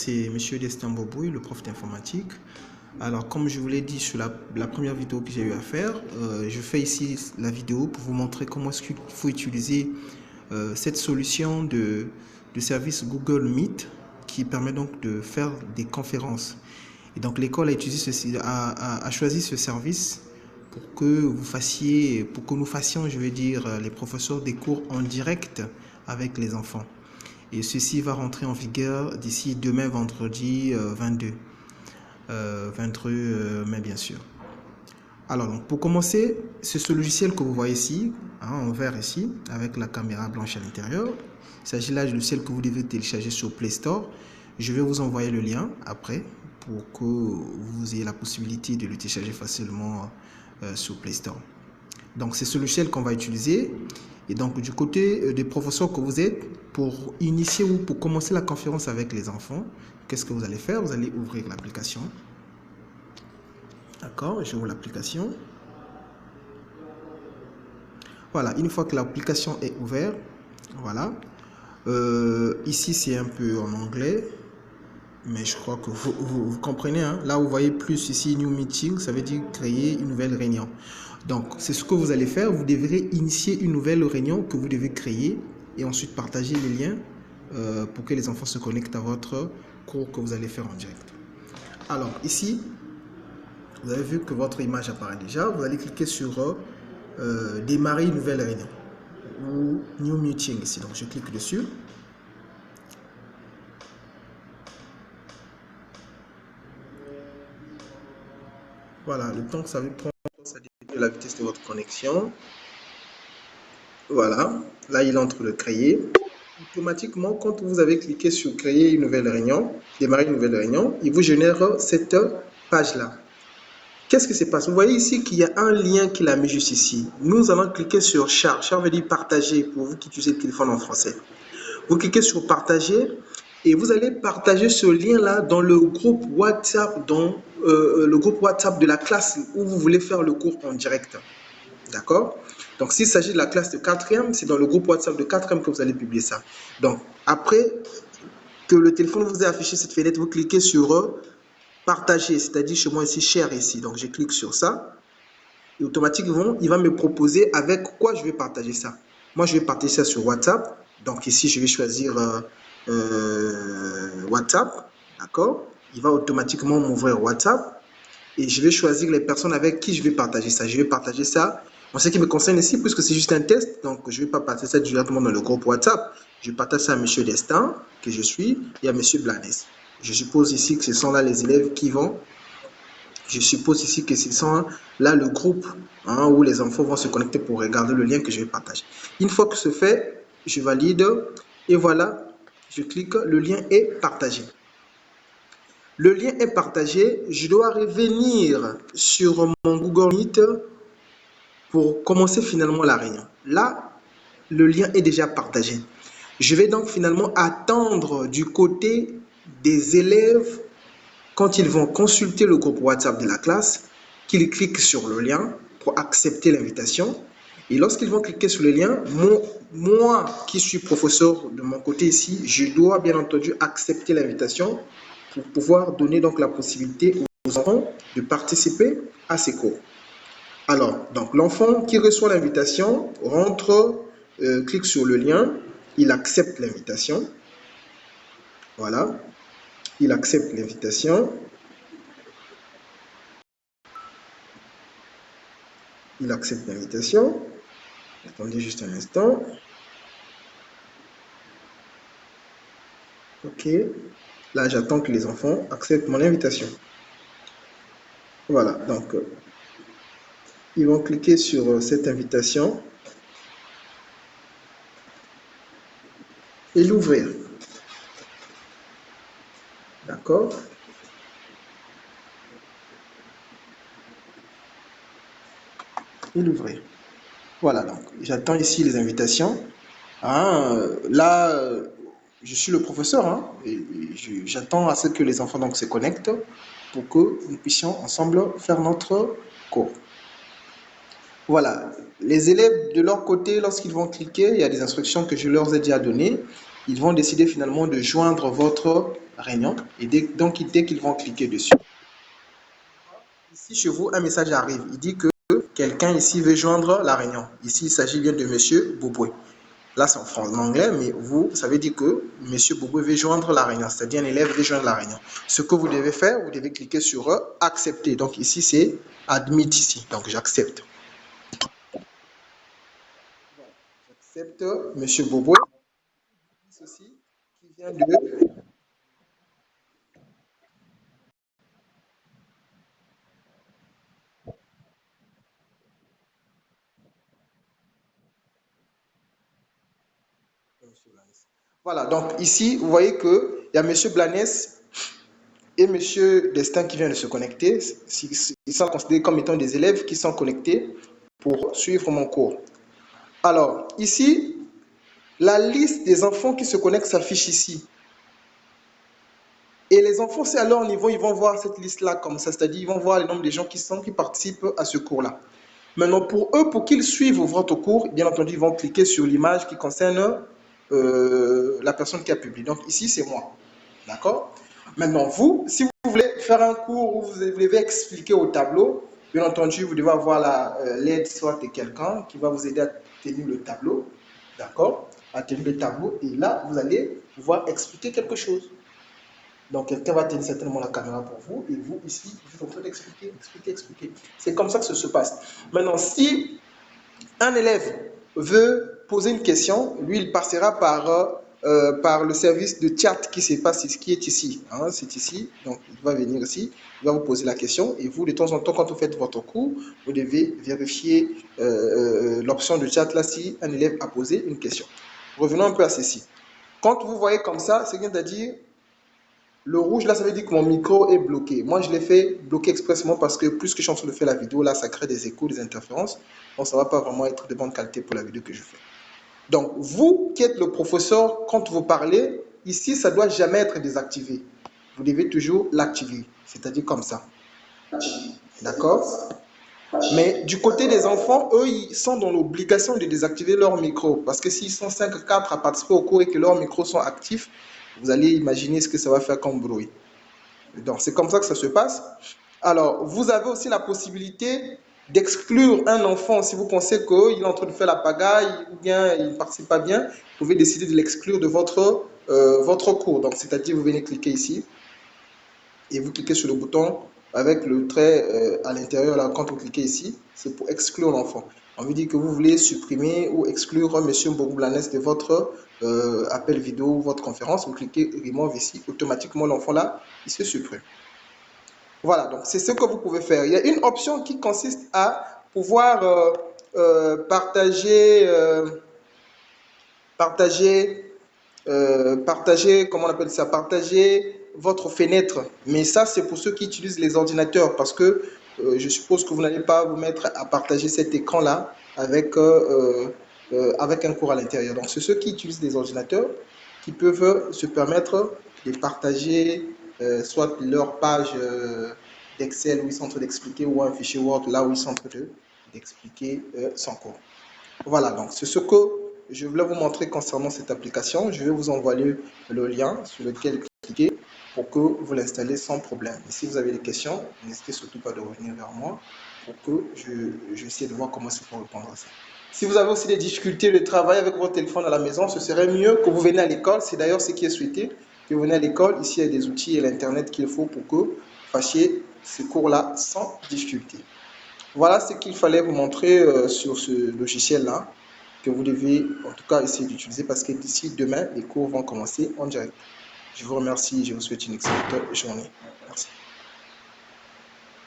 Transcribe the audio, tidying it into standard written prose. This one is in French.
c'est Monsieur Destin Bobouy, le prof d'informatique. Alors, comme je vous l'ai dit sur la première vidéo que j'ai eu à faire, je fais ici la vidéo pour vous montrer comment est-ce qu'il faut utiliser cette solution de service Google Meet qui permet donc de faire des conférences. Et donc, l'école a choisi ce service pour que nous fassions, je veux dire, les professeurs des cours en direct avec les enfants. Et ceci va rentrer en vigueur d'ici demain, vendredi 22 mai, bien sûr. Alors, donc, pour commencer, c'est ce logiciel que vous voyez ici, en vert ici, avec la caméra blanche à l'intérieur. Il s'agit là du logiciel que vous devez télécharger sur Play Store. Je vais vous envoyer le lien après pour que vous ayez la possibilité de le télécharger facilement sur Play Store. Donc, c'est ce logiciel qu'on va utiliser. Et donc, du côté des professeurs que vous êtes, pour initier ou pour commencer la conférence avec les enfants, qu'est-ce que vous allez faire? Vous allez ouvrir l'application. D'accord, j'ouvre l'application. Voilà, une fois que l'application est ouverte, voilà. Ici, c'est un peu en anglais, mais je crois que vous comprenez. Hein? Là, vous voyez plus ici, New Meeting, ça veut dire créer une nouvelle réunion. Donc, c'est ce que vous allez faire. Vous devrez initier une nouvelle réunion que vous devez créer et ensuite partager les liens pour que les enfants se connectent à votre cours que vous allez faire en direct. Alors, ici, vous avez vu que votre image apparaît déjà. Vous allez cliquer sur démarrer une nouvelle réunion ou New Meeting ici. Donc, je clique dessus. Voilà, le temps que ça va prendre, ça dépend de la vitesse de votre connexion. Voilà, là, il est en train de créer. Automatiquement, quand vous avez cliqué sur créer une nouvelle réunion, démarrer une nouvelle réunion, il vous génère cette page-là. Qu'est-ce que c'est passe? Vous voyez ici qu'il y a un lien qu'il a mis juste ici. Nous allons cliquer sur share. Share veut dire partager pour vous qui utilisez le téléphone en français. Vous cliquez sur partager et vous allez partager ce lien-là dans le groupe WhatsApp, le groupe WhatsApp de la classe où vous voulez faire le cours en direct. D'accord? Donc, s'il s'agit de la classe de 4e, c'est dans le groupe WhatsApp de 4e que vous allez publier ça. Donc, après que le téléphone vous ait affiché cette fenêtre, vous cliquez sur partager, c'est-à-dire chez moi ici, share ici. Donc, je clique sur ça. Et automatiquement, il va me proposer avec quoi je vais partager ça. Moi, je vais partager ça sur WhatsApp. Donc, ici, je vais choisir WhatsApp. D'accord? Il va automatiquement m'ouvrir WhatsApp. Et je vais choisir les personnes avec qui je vais partager ça. Je vais partager ça. En ce qui me concerne ici, puisque c'est juste un test, donc je ne vais pas partager ça directement dans le groupe WhatsApp. Je partage ça à M. Destin, que je suis, et à M. Blanes. Je suppose ici que ce sont là les élèves qui vont. Je suppose ici que ce sont là le groupe où les enfants vont se connecter pour regarder le lien que je vais partager. Une fois que ce fait, je valide et voilà, je clique, le lien est partagé. Le lien est partagé, je dois revenir sur mon Google Meet pour commencer finalement la réunion. Là, le lien est déjà partagé. Je vais donc finalement attendre du côté des élèves quand ils vont consulter le groupe WhatsApp de la classe, qu'ils cliquent sur le lien pour accepter l'invitation. Et lorsqu'ils vont cliquer sur le lien, moi qui suis professeur de mon côté ici, je dois bien entendu accepter l'invitation pour pouvoir donner donc la possibilité aux enfants de participer à ces cours. Alors, donc l'enfant qui reçoit l'invitation rentre, clique sur le lien, il accepte l'invitation. Voilà, il accepte l'invitation. Il accepte l'invitation. Attendez juste un instant. OK. Là, j'attends que les enfants acceptent mon invitation. Voilà, donc ils vont cliquer sur cette invitation et l'ouvrir. D'accord? Et l'ouvrir. Voilà, donc j'attends ici les invitations. Là, je suis le professeur et j'attends à ce que les enfants donc se connectent pour que nous puissions ensemble faire notre cours. Voilà, les élèves de leur côté, lorsqu'ils vont cliquer, il y a des instructions que je leur ai déjà données. ils vont décider finalement de joindre votre réunion. Et donc, dès qu'ils vont cliquer dessus, ici chez vous, un message arrive. Il dit que quelqu'un ici veut joindre la réunion. Ici, il s'agit bien de Monsieur Bouboué. Là, c'est en anglais, mais vous, ça veut dire que Monsieur Bouboué veut joindre la réunion, c'est-à-dire un élève veut joindre la réunion. Ce que vous devez faire, vous devez cliquer sur accepter. Donc ici, c'est admit ici. Donc j'accepte. J'accepte Monsieur Bouboué. Ceci qui vient de Voilà, donc ici, vous voyez qu'il y a Monsieur Blanes et Monsieur Destin qui vient de se connecter. Ils sont considérés comme étant des élèves qui sont connectés pour suivre mon cours. Alors, ici, la liste des enfants qui se connectent s'affiche ici. Et les enfants, c'est à leur niveau, ils vont voir cette liste-là comme ça, c'est-à-dire ils vont voir le nombre de gens qui participent à ce cours-là. Maintenant, pour eux, pour qu'ils suivent votre cours, bien entendu, ils vont cliquer sur l'image qui concerne la personne qui a publié. Donc ici, c'est moi. D'accord? Maintenant, vous, si vous voulez faire un cours où vous devez expliquer au tableau, bien entendu, vous devez avoir l'aide soit de quelqu'un qui va vous aider à tenir le tableau. D'accord? À tenir le tableau. Et là, vous allez pouvoir expliquer quelque chose. Donc, quelqu'un va tenir certainement la caméra pour vous et vous, ici, vous êtes en train d'expliquer, expliquer. C'est comme ça que ça se passe. Maintenant, si un élève veut poser une question, lui, il passera par le service de chat qui est ici. Hein, c'est ici, donc il va venir ici, il va vous poser la question et vous, de temps en temps, quand vous faites votre cours, vous devez vérifier l'option de chat là si un élève a posé une question. Revenons un peu à ceci. Quand vous voyez comme ça, c'est bien à dire le rouge, là, ça veut dire que mon micro est bloqué. Moi, je l'ai fait bloquer expressément parce que plus que je suis en train de faire la vidéo, là, ça crée des échos, des interférences. Donc, ça ne va pas vraiment être de bonne qualité pour la vidéo que je fais. Donc, vous qui êtes le professeur, quand vous parlez, ici, ça ne doit jamais être désactivé. Vous devez toujours l'activer, c'est-à-dire comme ça. D'accord? Mais du côté des enfants, eux, ils sont dans l'obligation de désactiver leur micro. Parce que s'ils sont 5, 4 à participer au cours et que leurs micros sont actifs, vous allez imaginer ce que ça va faire comme bruit. Donc, c'est comme ça que ça se passe. Alors, vous avez aussi la possibilité d'exclure un enfant si vous pensez qu'il est en train de faire la pagaille ou bien il ne participe pas bien. Vous pouvez décider de l'exclure de votre cours. Donc, c'est-à-dire, vous venez cliquer ici et vous cliquez sur le bouton avec le trait à l'intérieur. Là, quand vous cliquez ici, c'est pour exclure l'enfant. On vous dit que vous voulez supprimer ou exclure M. Bogoublanes de votre appel vidéo ou votre conférence. Vous cliquez Remove ici. Automatiquement, l'enfant là, il se supprime. Voilà, donc c'est ce que vous pouvez faire. Il y a une option qui consiste à pouvoir partager, comment on appelle ça, partager votre fenêtre. Mais ça, c'est pour ceux qui utilisent les ordinateurs parce que je suppose que vous n'allez pas vous mettre à partager cet écran-là avec un cours à l'intérieur. Donc, c'est ceux qui utilisent des ordinateurs qui peuvent se permettre de partager soit leur page d'Excel où ils sont en train d'expliquer ou un fichier Word là où ils sont en train d'expliquer son cours. Voilà, donc c'est ce que je voulais vous montrer concernant cette application. Je vais vous envoyer le lien sur lequel cliquer pour que vous l'installez sans problème. Et si vous avez des questions, n'hésitez surtout pas de revenir vers moi pour que j'essaie de voir comment c'est pour répondre à ça. Si vous avez aussi des difficultés de travail avec votre téléphone à la maison, ce serait mieux que vous veniez à l'école. C'est d'ailleurs ce qui est souhaité, que vous venez à l'école. Ici, il y a des outils et l'Internet qu'il faut pour que vous fassiez ce cours-là sans difficulté. Voilà ce qu'il fallait vous montrer sur ce logiciel-là, que vous devez en tout cas essayer d'utiliser parce que d'ici demain, les cours vont commencer en direct. Je vous remercie et je vous souhaite une excellente journée. Merci.